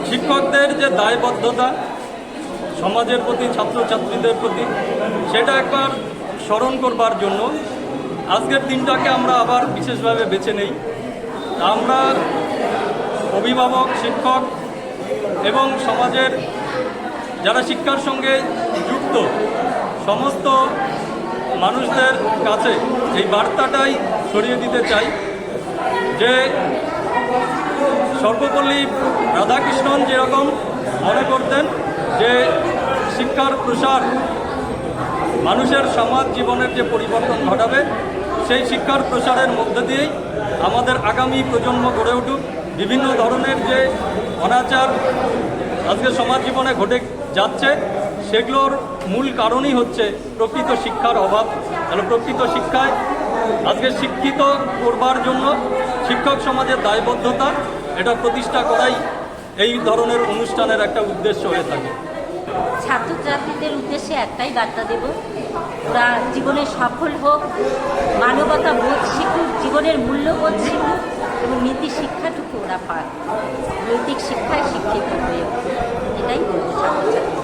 শিক্ষকদের যে দায়বদ্ধতা সমাজের প্রতি, ছাত্রছাত্রীদের প্রতি, সেটা একবার স্মরণ করবার জন্য আজকের দিনটাকে আমরা আবার বিশেষভাবে বেছে নেই। আমরা অভিভাবক, শিক্ষক এবং সমাজের যারা শিক্ষার সঙ্গে যুক্ত সমস্ত মানুষদের কাছে এই বার্তাটাই ছড়িয়ে দিতে চাই যে সর্বপল্লী রাধাকৃষ্ণন যেরকম মনে করতেন যে শিক্ষার প্রসার মানুষের সমাজ জীবনের যে পরিবর্তন ঘটাবে, সেই শিক্ষার প্রসারের মধ্যে দিয়েই আমাদের আগামী প্রজন্ম গড়ে উঠুক। বিভিন্ন ধরনের যে অনাচার আজকে সমাজ জীবনে ঘটে যাচ্ছে, সেগুলোর মূল কারণই হচ্ছে প্রকৃত শিক্ষার অভাব। তাহলে প্রকৃত শিক্ষায় আজকে শিক্ষিত করবার জন্য শিক্ষক সমাজের দায়বদ্ধতা এটা প্রতিষ্ঠা করাই এই ধরনের অনুষ্ঠানের একটা উদ্দেশ্য হয়ে থাকে। ছাত্রছাত্রীদের উদ্দেশ্যে একটাই বার্তা দেব, ওরা জীবনে সফল হোক, মানবতা বোধ শিখুক, জীবনের মূল্যবোধ শিখুক এবং নীতি শিক্ষাটুকু ওরা পাক, নৈতিক শিক্ষায় শিক্ষিত হয়ে উঠুক। এটাই বলবো ছাত্রছাত্রী।